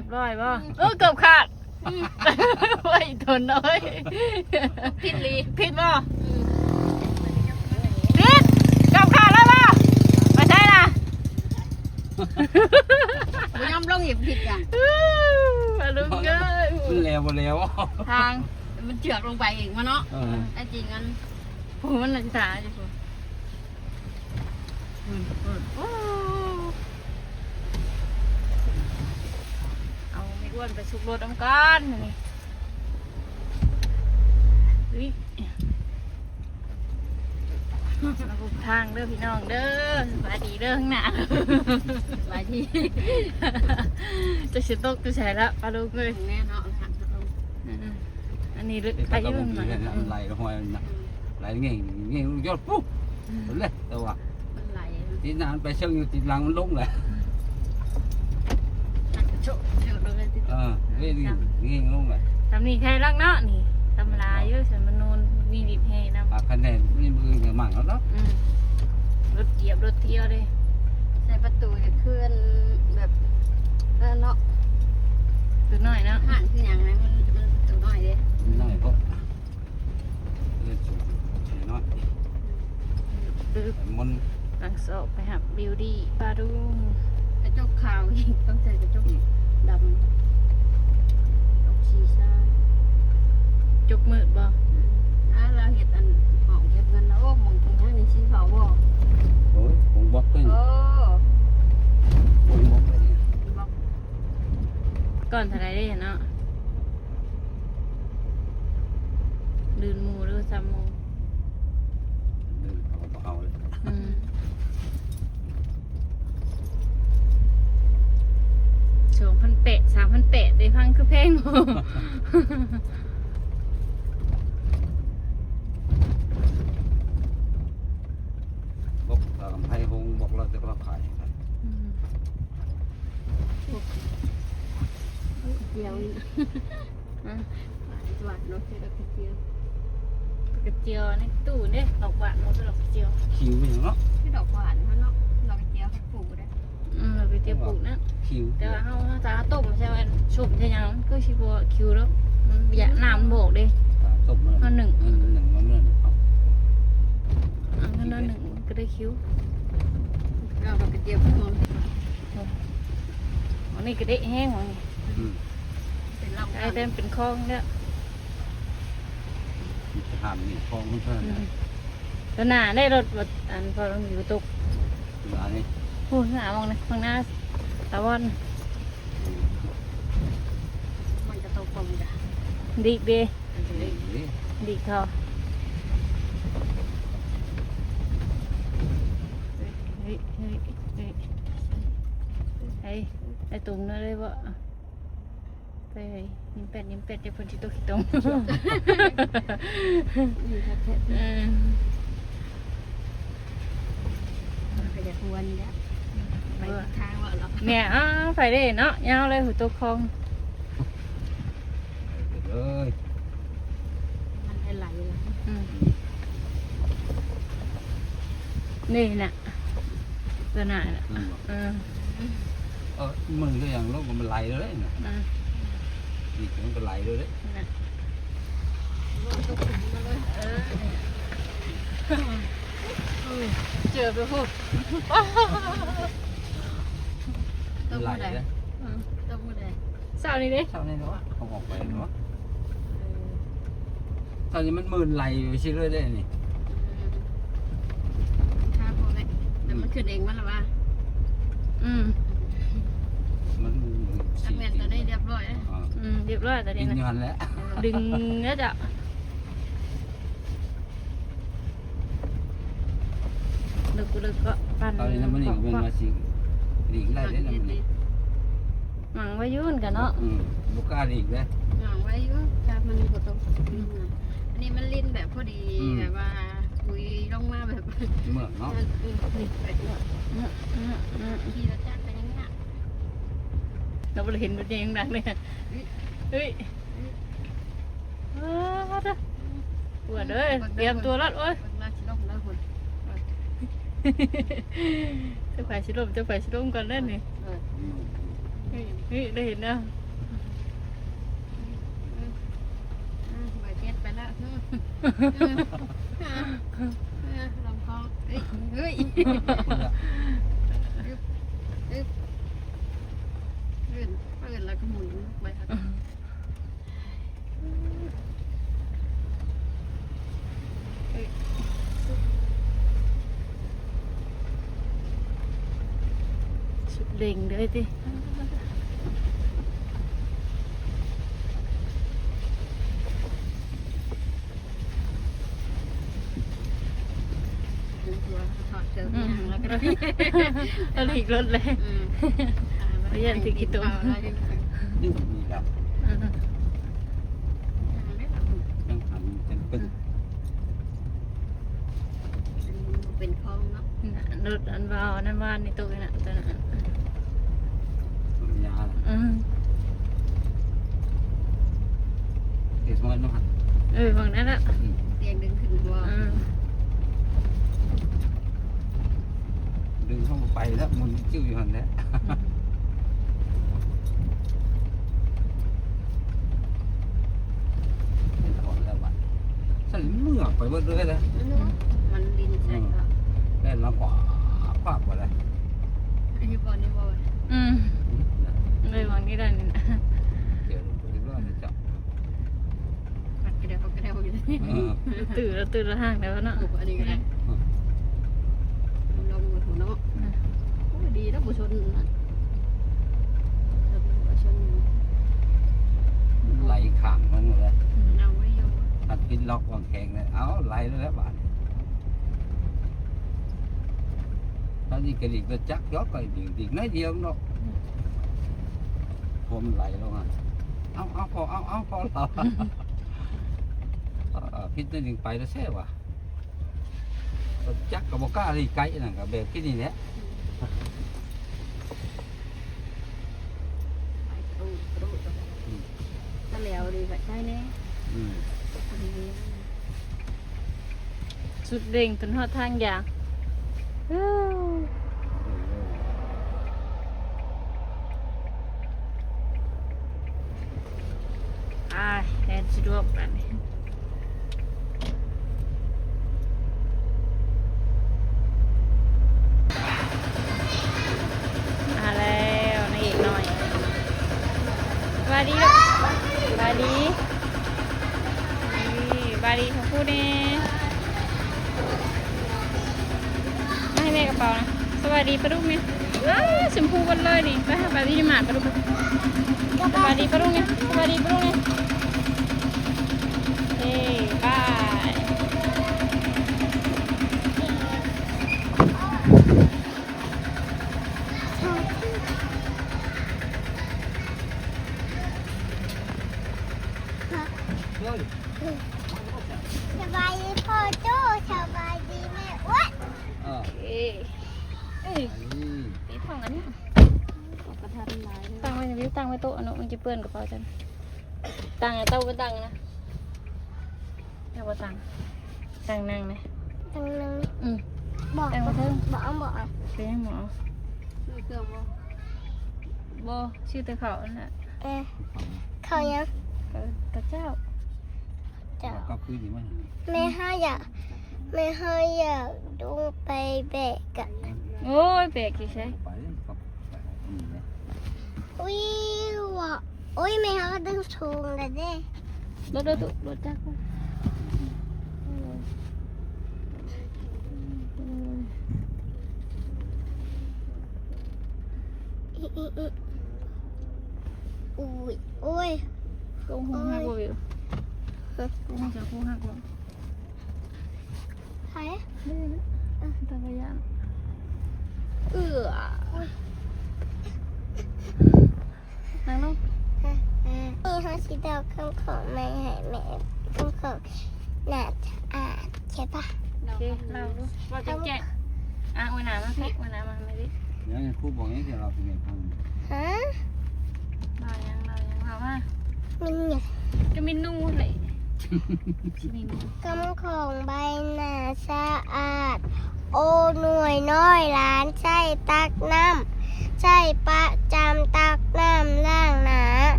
รียบร้อยบ่เกือบขาดไว้ทนน้อยผิดลีผิดบ่ผิดเกือบขาดแล้วบ่ไม่ใช่นะบ่ยอมลงอีกผิดอ่ะมาลุงเอ้ย มันแล้วบ่แล้ว ทางมันเจือกลงไปเองมาเนาะไอ้จริงอันผมมันน่าจะตายอยู่ผมเอาไม่อ้วนไปสุกรถน้ำกันนี่มาบุกทางเด้อพี่น้องเด้อสบายดีเด้อข้างหน้าสบายดีจะเสียตกจะใส่ละปลาลูกเลย แน่เนาะหักลงอันนี้ลึกไปยุ่งหน่อยไหลหอยไหลเงี้ยยอดปุ๊บเลยแต่ว่ามันไหลที่นานไปเชิงอยู่ติดหลังมันลงเลยโชว์เลยติดเงี้ยลงเลยทำนี่ใครรักเนาะนี่ทำลายเยอะส่วนมันนูนมีดิบแห้นะคะแนนนี่มืออย่างมั่งแล้วเนาะรถเหยียบรถเที่ยวเลยใส่ประตูจะเคลื่อนแบบเนาะตัวน้อยเนาะห่านคืออย่างไรมันตัวน้อยเลยน้อยเพราะน้อยมันหลังโซไปหาบิวดี้ปลาดุงกระจกขาวอีกต้องใส่กระจกดำดอกชีซ่าจุกมืดบ่เราเห็ดอันของเก็บเงินแล้วมองตรงนี้ในชีเขาบ่โอ้ยผมบล็อกเลยผมบล็อกเลยก่อนทนายได้เนาะลืนมูหรือซ้ำมูเอาเลย2,800 3,800ได้พังคือแพงบอกลำไส้หงบอกเราจะมาขายเจียวหวานเนาะที่เราเจียวกระเจียวในตู้เนี่ยดอกหวานมันเป็นดอกกระเจียวคิวไม่เนาะที่ดอกหวานเนาะดอกกระเจียวปลูกได้ดอกกระเจียวปลูกนะคิวแต่ว่าเขาจะต้มใช่ไหมชุ่มใช่ยังก็ชิบัวคิวแล้วมันอยากน้ำโบกดิต้มมันหนึ่งมันหนึ่งก็หนึ่งก็ได้คิวเราดอกกระเจียวพวกอันนี้ก็ได้แห้งหมดนี่ไอ้เต็มเป็นคลองเนี่ยถามนี่คลองมันเท่านั้นตัวหน้าได้รถอันพอเราอยู่ตุกอันนี้โอ้หน้ามองนะข้างหน้าตะวันมันจะโตกลมจ้ะดีดีเขาไอ้ตุ่มนั่นเลยว่าไปยิ้มเป็ดจะพ้นที่ตัวขี้ตรงไปจะทวนเนี่ยไปทางว่าหรอเนี่ยไปได้เนาะยาวเลยหัวตัวคองมันไหลเลยนี่น่ะตัวหน้าน่ะมึงก็อย่างลูกมันไหลเลยนะนี่มันก็ไหลเลยเจอไปพูดไหลเลยต้องมือใดเศร้านี่ดิเศร้านี่เนาะเขาออกไปเนาะตอนนี้มันมื่นไหลอยู่ชิเลยได้นี่ข้าพอไหมแต่มันขึ้นเองมั้งหรือวะมันแม่ตัวนี้เรียบร้อยเรียบร้อยแต่นี่นะดึงแล้วจะลึกก็ปั่นตอนนี้มันอีกเป็นมาสิอีกได้เลยนะมันหมังไว้ยุ่นกันเนาะบุกกาอีกเลยหมังไว้ยุ่นครับมันกดตรงอันนี้มันลิ้นแบบพอดีแบบว่าคุยลงมาแบบเมื่อเนาะขี่รถจักรไปยังไงเราเห็นรถยังดังเลยเฮ้ยปวดเลยเตรียมตัวรถโอ้ยจะไปชิลมก่อนเล่นนี่ นี่ได้เห็นเนาะ ใบเจ็ดไปแล้วลำคอเฮ้ยลื่นแล้วก็หมุนไปค่ะ สุดเด่งเลยติ ตัวถอดเสื้อแล้วก็ เอาอีกรถเลย นี่มันมีแล้วยังหันเป็น เป็นคลองเนาะ รถอันวาวนั่นว่านในตู้น่ะตัวนั้น ยาเดี๋ยวมันต้องหัน ฝั่งนั้นละ เตียงดึงขึ้นหัว ดึงเข้าไปแล้วมันจิ้วอยู่หันแล้วเป็นถอนแล้วว่ะฉันเมื่อไปเบิดเลยนะ มันดินใส่ก็ แล่นมาขวาขวาอะไร อันนี้บอลนี่บอล เลยฝั่งนี้ได้นี่นะ เดี๋ยวไปรอดจับ กัดกระเดากระเดาอยู่นี่ ตื่นละห้างแล้วเนาะ โอ้อันนี้ก็ได้ลงมือถูเนาะโอ้ดีแล้วบุชนนะบุชน ไหลขังมันเลย เอาไว้อยู่ ตัดกินล็อกวางแข็งเลยเอาไหลแล้วบาดตอนนี้กระดิกก็จักยกไปดิ่งน้อยเดียวเนาะผมไหลลงอ่ะเอาพอเราพิษนั่นดึงไปแล้วแซ่ว่ะจักกับบอกล้าที่ไกลนั่นกับแบบที่นี่แหละ ไปตู้ก็แล้วดีแบบใช่เนี่ย สุดเด่งจนหอดทางอย่างแทนสะดวกแบบนี้มาแล้วนางเอกหน่อยสวัสดีลูกสวัสดีนี่สวัสดีทั้งคู่เนี่ยมาให้แม่กระเป๋านะสวัสดีปลาลูกเนี่ยชมพูกันเลยนี่ไปหาปลาที่หมาดปลาลูกสวัสดีปลาลูกเนี่ยสวัสดีปลาลูกเนี่ยเฮ้ยบายสบายดีพ่อโจ้สบายดีแม่อ้วน ตีถังอันนี้ กระทันหลาย ตั้งไว้ในวิวตั้งไว้โต๊ะอันนู้นมันจะเปื้อนกระเป๋าจันตั้งไอ้เต้าก็ตั้งนะเต้าก็ตั้งนั่งไหม ตั้งนึง บอกมาเถอะ บอก เป็นยังหมอ ซื้อเครื่องบ่ บ่ชื่อแต่เขานั่นแหละ เขายัง กระเจ้า จะ ก็คือนี่มัน ไม่ให้อยากดูไปแบกอะ โอ้ยเบรกใช่ ไปก็นี่แหละ อุ้ยว่ะอุ้ยไม่ให้ก็ดึงสูงเลยเด้ รถจักรอุ้ย กูหูหักวิวกูหูจะกูหักบ่ ใคร ตะกยานนั่งลง นี่เขาสีดาวข้างของแม่ให้แม่ข้างของหนาใช่ปะ โอเคเราดูว่าจะแกะวันหนามาพี่วันหนามาไม่ดิ เดี๋ยวครูบอกอย่างนี้เราเป็นไงพัง ฮะ เรายังว่า มันเนี่ย จะมีนูเลย กำของใบหน้าสะอาด โอ้หน่วยน้อยล้านใส่ตักน้ำใส่ประจำตักน้ำแล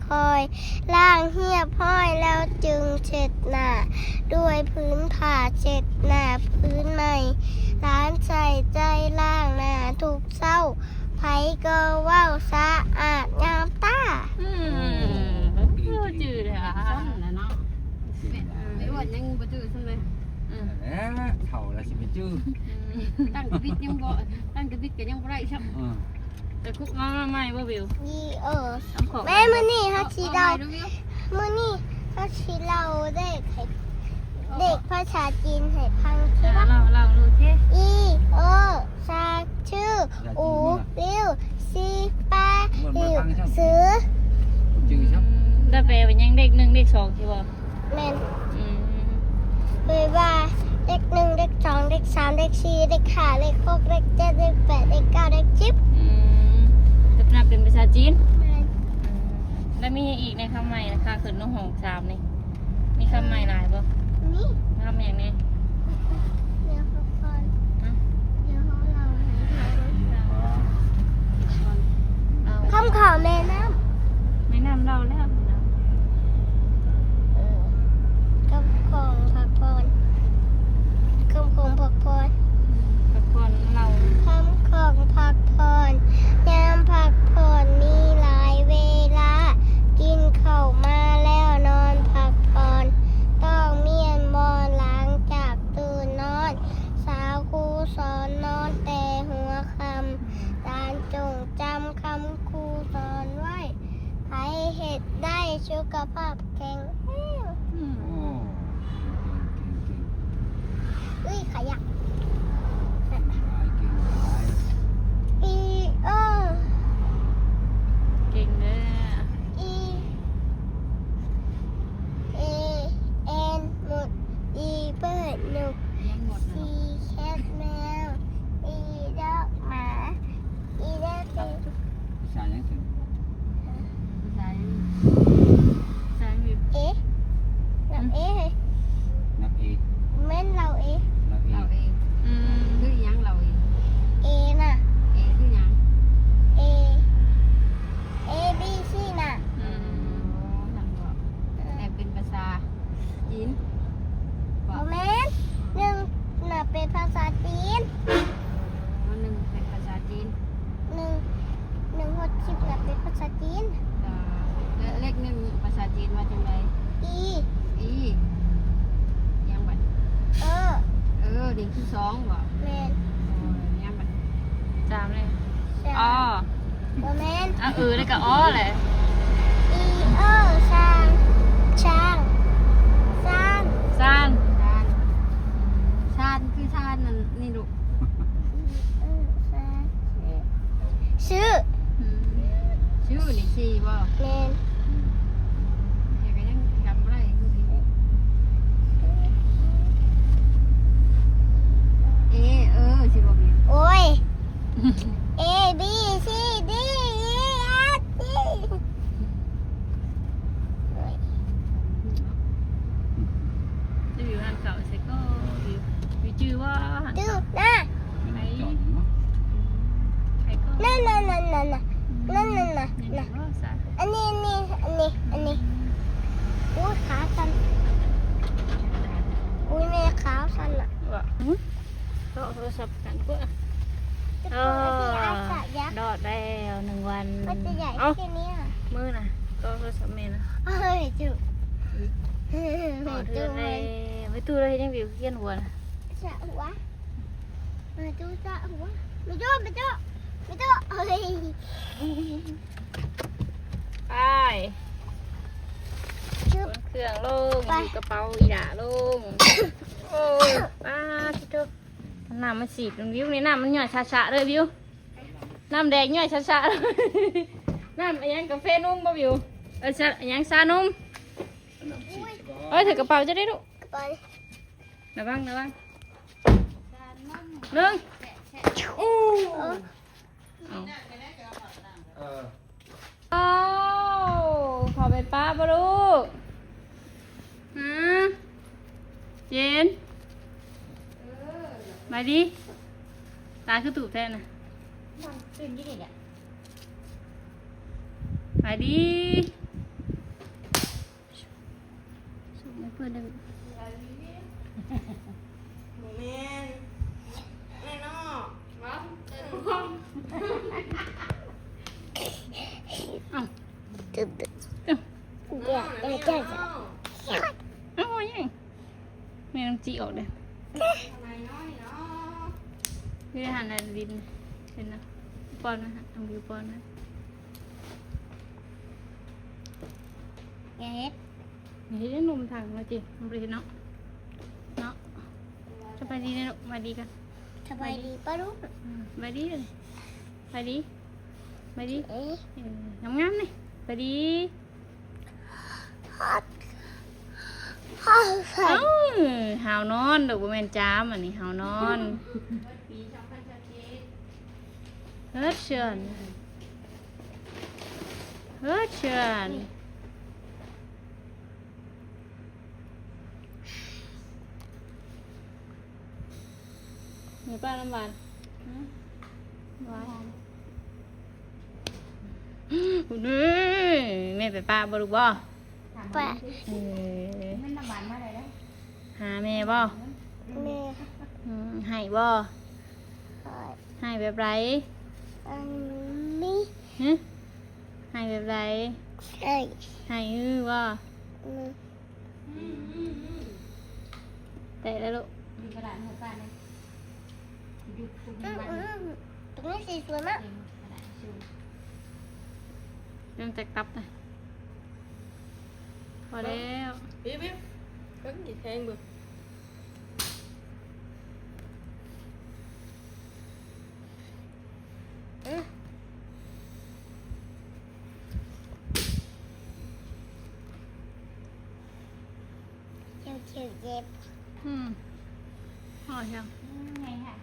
คอยล้างเหียบห้อยแล้วจึงเช็ดหน้าด้วยพื้นผ้าเช็ดหน้าพื้นใหม่ร้านใส่ใจล้างหน้าทุกเช้าไผก็เว้าสะอาดงามตา จืดเลยอ่ะ ซ้ำนะเนาะไม่ว่ายังบ่จืดซ้ำเลย แล้วเท่าแล้วสิไปจื้อ ตั้งกระบิดยังบ่ตั้งกระบิดก็ยังบ่ได้ซ้ำ แต่คุกมาใหม่บ่วิว ยี่น้ำของ แม่มื้อนี้เฮาสิเล่ามื้อนี้เฮาสิเล่าเด็กให้เด็กภาษาจีนให้ฟังใช่ปะ เราดูเท่ อีโอซาชื่ออูริวซีปาริวซื้อ จื้อครับ ได้แปลเป็นยังเด็ก1เด็ก2ที่บ่ แม่นเลยว่าเด็ก1เด็ก2เด็ก3เด็ก4เด็ก5เด็ก6เด็ก7เด็ก8เด็ก9เด็ก10จะนับเป็นภาษาจีน แม่น แล้วมีอีกในคำใหม่นะคะขึ้นน้องหง3นี่มีคำใหม่หลายบ่ นี่ คำอย่างนี้ เดี๋ยวเขาก่อนเดี๋ยวเขาเราให้เขา เรา คำข่าวแม่น้ ไม่นำเราแล้วไม่น ำคำของผักพรคำของผักพร ำกับคนเรา คำของผักพรยามผักพรมีหลายเวลา กินข้าวมาแล้วนอนผักพรต้องเมียนบอนหลังจากตื่นนอน สาวครูสอนนอนแต่หัวคำตาจงจำคำครูสอนไว้ให้เห็ดได้สุขภาพแข็งแรง โอ้เก่ง อุ้ยขยัก เก่งหลายเก่งหลาย อีโอ เก่งเด้อ อีเอเอ็นหมุดอีเปิดหนุก ยังหมด อีแคทแมวอีดอกหมาอีดอกเด็ก ภาษายังถึง ภาษา ใช่วิว เอ๊ะเราเอ๊ะ นับเอก เม้นเราเอ๊ะ นับเอ เรา ก เองคือยังเราเอง เอน่ะ เอคือยัง เอเอบีซีน่ะ ทำบอกแต่เป็นภาษาจีน โมเมนต์หนึ่งน่ะเป็นภาษาจีน หนึ่งเป็นภาษาจีน หนึ่งหกสิบน่ะเป็นภาษาจีน เลขหนึ่งภาษาจีนว่าจังไร อี อียังบัด เออ เด็กที่สองบ่ แมน ยังบัด จามเลย สา อ๋อ โมเมนต์ แล้วก็อ๋อแหละ อีเออช้างช้างสร้าง ซาน ชาติคือชาตินั่นนี่ลูก เออสร้างชื่อ ชื่อนี่ชีบ่ แมน ยังก็ยังจำไม่ได้สิบ่มี โอ้ย A B C D E F G จะวิวหันเก่าใส่ก็วิวจื้อว่าหัน ดื้อ เก่า นะ ไม่จอดเนาะ ใครก็ นั่นน่ะน่ะน่ะน่ะนั่นน่ะน่ะ ยัง น่ะ ว่าซะ อันนี้อุ้ยขาสั่นอุ้ยแม่ขาสั่นอ่ะ ว่าก็โทรศัพท์กันก็ จะเปิดที่อาสะยักษ์ ดอดแล้ว1 วัน มันจะใหญ่ เอ้า แค่นี้อ่ะ มือน่ะก็โทรศัพท์เมย์นะ เฮ้ยจุ๊บเฮ้ย ต่อเดื จุ๊ อน บ เลยไม่ตู้เลยยังวิวเขียนหัวนะ สะหัวจุ๊บสะหัวไม่จุ๊บไม่จุ๊บไม่จุ๊บเฮ้ย ไป จุ๊บ เครื่องลงอยู่กระเป๋าอีด่าลงโอ้ยป้าพี่โตน้ำมันสีบวิวนี่น้ำมันหย่อยชาๆเลยวิวน้ำแดงหย่อยชาๆน้ำอันยังกาแฟนุ่มป่ะวิวอันยังชานมถือกระเป๋าจะได้ดู ไป ระวัง ชาตินม หนึ่ง อู้ เอาขอเป็นป้าปะลูกฮะเย็นมาดิตาคือตูบแทนนะ ตื่นยี่นี่แหละ มาดิ ปิดได้ โมเมนต์แน่นอน ว้าว ตึ๊ดเดี๋ยวเดี๋ยวจะ เอ้ายังแม่น้ำจีออกเลย ทำไมน้อยเนาะ นี่หันอะไรดินเห็นนะปอนนะฮะทำวิวปอนนะ เอ็ด นี่ได้นมทางมาจีมันไปเนาะเนาะจะไปดีนะลูกมาดีกัน สบายดีปะลูก ไปดีเลยไปดีไปดี เอ๊ะ งามงามๆนี่ไปดี ฮอตฮอต เอ้าหาวนอนดอกบัวแมนจามอันนี้หาวนอนเฮ้ยเชิญเฮ้ยเชิญมีป้าน้ำหวานหวานนี่แม่ไปป้าบ่ลูกบ่ ปะ มันน้ำหวานมาได้แล้ว หาแม่บ่ แม่ ให้บ่ ฮอต ให้แบบไร อันนี้ ฮะให้แบบไร เอ้ย ให้บ่ อืม แต่แล้วลูก มีกระดาษหัวป้าเลยยุบปุ๊บ อืม มัน ตรงนี้สีสวยมาก กระดาษชู เรื่องจักตับนะพอแล้ว บิ๊บบิ๊บก็กี่แทงบึก อืมเจ็บเจ็บเจ็บ พอยัง ไงค่ะ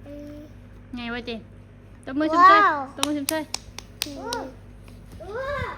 อืม ไงวะเจนตบมือชมเชย ว้าว ตบมือชมเชย อืมว้าว